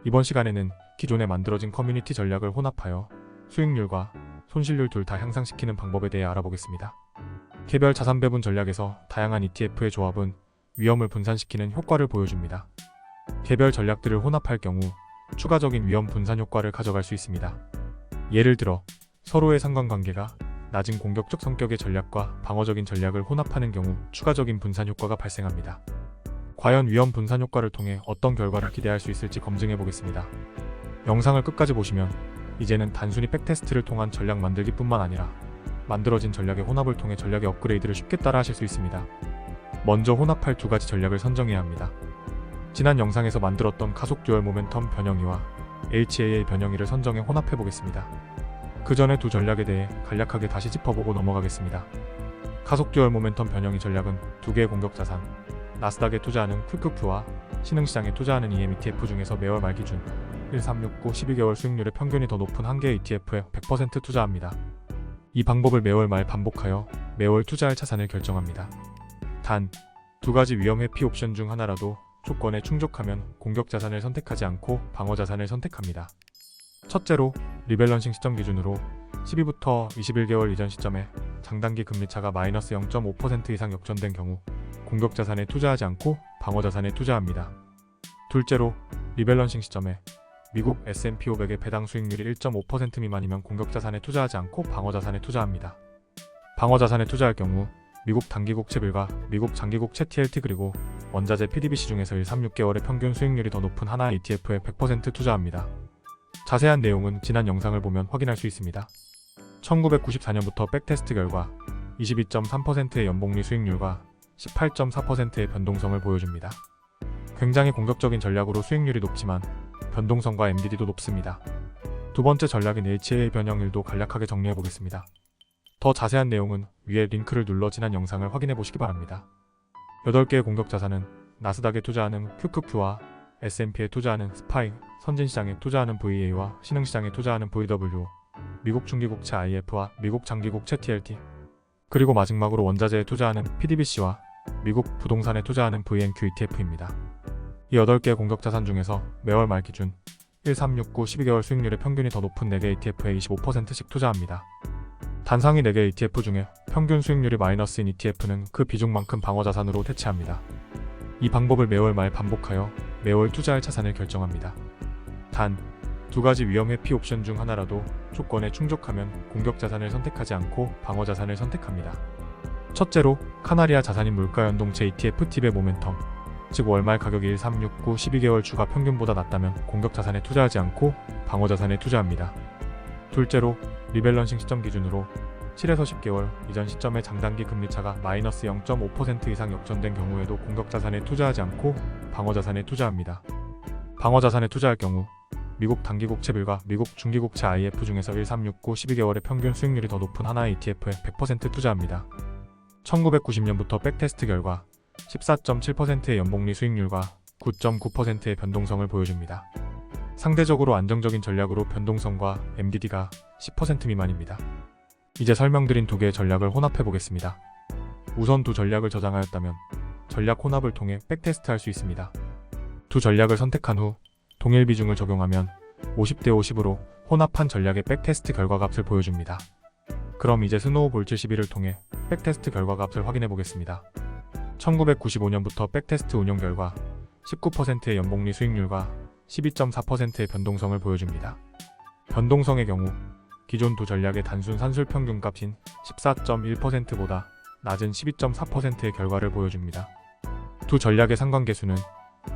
이번 시간에는 기존에 만들어진 커뮤니티 전략을 혼합하여 수익률과 손실률 둘 다 향상시키는 방법에 대해 알아보겠습니다. 개별 자산 배분 전략에서 다양한 ETF의 조합은 위험을 분산시키는 효과를 보여줍니다. 개별 전략들을 혼합할 경우 추가적인 위험 분산 효과를 가져갈 수 있습니다. 예를 들어 서로의 상관관계가 낮은 공격적 성격의 전략과 방어적인 전략을 혼합하는 경우 추가적인 분산 효과가 발생합니다. 과연 위험 분산 효과를 통해 어떤 결과를 기대할 수 있을지 검증해 보겠습니다. 영상을 끝까지 보시면 이제는 단순히 백테스트를 통한 전략 만들기뿐만 아니라 만들어진 전략의 혼합을 통해 전략의 업그레이드를 쉽게 따라하실 수 있습니다. 먼저 혼합할 두 가지 전략을 선정해야 합니다. 지난 영상에서 만들었던 가속 듀얼 모멘텀 변형이와 HAA 변형이를 선정해 혼합해 보겠습니다. 그 전에 두 전략에 대해 간략하게 다시 짚어보고 넘어가겠습니다. 가속 듀얼 모멘텀 변형이 전략은 두 개의 공격 자산, 나스닥에 투자하는 QQQ와 신흥시장에 투자하는 EM ETF 중에서 매월 말 기준 1369 12개월 수익률의 평균이 더 높은 한 개의 ETF에 100% 투자합니다. 이 방법을 매월 말 반복하여 매월 투자할 자산을 결정합니다. 단, 두 가지 위험 회피 옵션 중 하나라도 조건에 충족하면 공격 자산을 선택하지 않고 방어 자산을 선택합니다. 첫째로, 리밸런싱 시점 기준으로 12부터 21개월 이전 시점에 장단기 금리차가 마이너스 0.5% 이상 역전된 경우 공격 자산에 투자하지 않고 방어 자산에 투자합니다. 둘째로, 리밸런싱 시점에 미국 S&P 500의 배당 수익률이 1.5% 미만이면 공격 자산에 투자하지 않고 방어 자산에 투자합니다. 방어 자산에 투자할 경우 미국 단기국채 빌과 미국 장기국채 TLT 그리고 원자재 PDBC 중에서 136개월의 평균 수익률이 더 높은 하나의 ETF에 100% 투자합니다. 자세한 내용은 지난 영상을 보면 확인할 수 있습니다. 1994년부터 백테스트 결과 22.3%의 연복리 수익률과 18.4%의 변동성을 보여줍니다. 굉장히 공격적인 전략으로 수익률이 높지만 변동성과 MDD도 높습니다. 두 번째 전략인 HAA 변형일도 간략하게 정리해 보겠습니다. 더 자세한 내용은 위에 링크를 눌러 지난 영상을 확인해 보시기 바랍니다. 8개의 공격 자산은 나스닥에 투자하는 QQQ와 S&P에 투자하는 SPY, 선진시장에 투자하는 VA와 신흥시장에 투자하는 VW, 미국 중기국채 IF와 미국 장기국채 TLT, 그리고 마지막으로 원자재에 투자하는 PDBC와 미국 부동산에 투자하는 VNQ ETF입니다. 이 8개의 공격 자산 중에서 매월 말 기준 1369 12개월 수익률의 평균이 더 높은 4개 ETF에 25%씩 투자합니다. 단상위 4개 ETF 중에 평균 수익률이 마이너스인 ETF는 그 비중만큼 방어 자산으로 대체합니다. 이 방법을 매월 말 반복하여 매월 투자할 자산을 결정합니다. 단, 두 가지 위험 회피 옵션 중 하나라도 조건에 충족하면 공격 자산을 선택하지 않고 방어 자산을 선택합니다. 첫째로, 카나리아 자산인 물가 연동체 ETF 팁의 모멘텀, 즉 월말 가격이 1369 12개월 주가 평균보다 낮다면 공격 자산에 투자하지 않고 방어 자산에 투자합니다. 둘째로, 리밸런싱 시점 기준으로 7에서 10개월 이전 시점의 장단기 금리차가 마이너스 0.5% 이상 역전된 경우에도 공격 자산에 투자하지 않고 방어 자산에 투자합니다. 방어 자산에 투자할 경우 미국 단기국채 빌과 미국 중기국채 IF 중에서 1369 12개월의 평균 수익률이 더 높은 하나의 ETF에 100% 투자합니다. 1990년부터 백테스트 결과 14.7%의 연복리 수익률과 9.9%의 변동성을 보여줍니다. 상대적으로 안정적인 전략으로 변동성과 MDD가 10% 미만입니다. 이제 설명드린 두 개의 전략을 혼합해 보겠습니다. 우선 두 전략을 저장하였다면 전략 혼합을 통해 백테스트 할 수 있습니다. 두 전략을 선택한 후 동일 비중을 적용하면 50대 50으로 혼합한 전략의 백테스트 결과값을 보여줍니다. 그럼 이제 스노우볼 71을 통해 백테스트 결과값을 확인해 보겠습니다. 1995년부터 백테스트 운용 결과 19%의 연복리 수익률과 12.4%의 변동성을 보여줍니다. 변동성의 경우 기존 두 전략의 단순 산술 평균값인 14.1%보다 낮은 12.4%의 결과를 보여줍니다. 두 전략의 상관계수는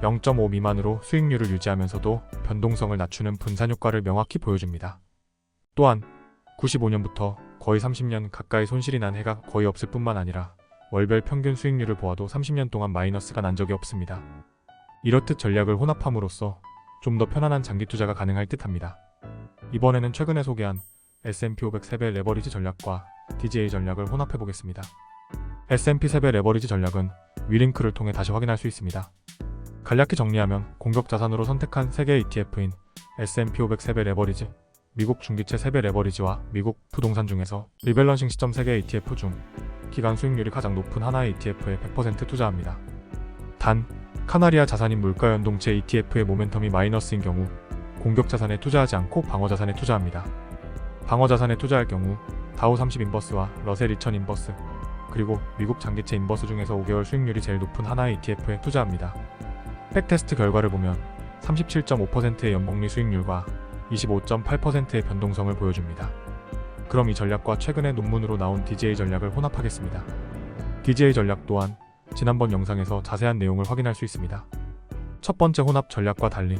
0.5 미만으로 수익률을 유지하면서도 변동성을 낮추는 분산 효과를 명확히 보여줍니다. 또한 95년부터 거의 30년 가까이 손실이 난 해가 거의 없을 뿐만 아니라 월별 평균 수익률을 보아도 30년 동안 마이너스가 난 적이 없습니다. 이렇듯 전략을 혼합함으로써 좀 더 편안한 장기 투자가 가능할 듯합니다. 이번에는 최근에 소개한 S&P 500 3배 레버리지 전략과 DGA 전략을 혼합해 보겠습니다. S&P 3배 레버리지 전략은 위 링크를 통해 다시 확인할 수 있습니다. 간략히 정리하면 공격 자산으로 선택한 3개의 ETF인 S&P 500 3배 레버리지, 미국 중기채 3배 레버리지와 미국 부동산 중에서 리밸런싱 시점 3개 ETF 중 기간 수익률이 가장 높은 하나의 ETF에 100% 투자합니다. 단, 카나리아 자산인 물가 연동체 ETF의 모멘텀이 마이너스인 경우 공격 자산에 투자하지 않고 방어 자산에 투자합니다. 방어 자산에 투자할 경우 다우 30 인버스와 러셀 2000 인버스, 그리고 미국 장기채 인버스 중에서 5개월 수익률이 제일 높은 하나의 ETF에 투자합니다. 백테스트 결과를 보면 37.5%의 연복리 수익률과 25.8%의 변동성을 보여줍니다. 그럼 이 전략과 최근의 논문으로 나온 DGA 전략을 혼합하겠습니다. DGA 전략 또한 지난번 영상에서 자세한 내용을 확인할 수 있습니다. 첫 번째 혼합 전략과 달리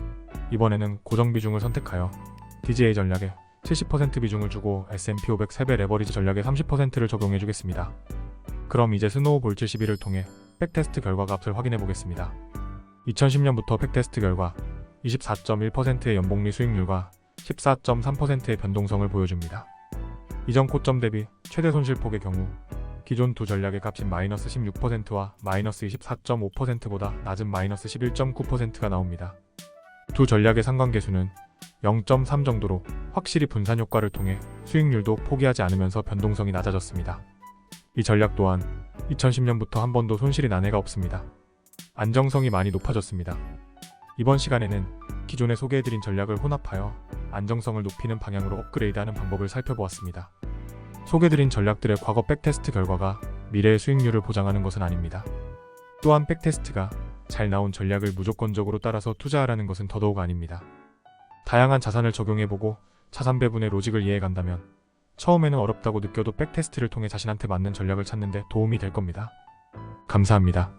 이번에는 고정 비중을 선택하여 DGA 전략에 70% 비중을 주고 S&P 500 3배 레버리지 전략에 30%를 적용해 주겠습니다. 그럼 이제 스노우볼 71을 통해 백테스트 결과 값을 확인해 보겠습니다. 2010년부터 백테스트 결과 24.1%의 연복리 수익률과 14.3%의 변동성을 보여줍니다. 이전 고점 대비 최대 손실폭의 경우 기존 두 전략의 값인 마이너스 16%와 마이너스 24.5%보다 낮은 마이너스 11.9%가 나옵니다. 두 전략의 상관계수는 0.3 정도로 확실히 분산 효과를 통해 수익률도 포기하지 않으면서 변동성이 낮아졌습니다. 이 전략 또한 2010년부터 한 번도 손실이 난 해가 없습니다. 안정성이 많이 높아졌습니다. 이번 시간에는 기존에 소개해드린 전략을 혼합하여 안정성을 높이는 방향으로 업그레이드하는 방법을 살펴보았습니다. 소개드린 전략들의 과거 백테스트 결과가 미래의 수익률을 보장하는 것은 아닙니다. 또한 백테스트가 잘 나온 전략을 무조건적으로 따라서 투자하라는 것은 더더욱 아닙니다. 다양한 자산을 적용해보고 자산 배분의 로직을 이해해간다면 처음에는 어렵다고 느껴도 백테스트를 통해 자신한테 맞는 전략을 찾는 데 도움이 될 겁니다. 감사합니다.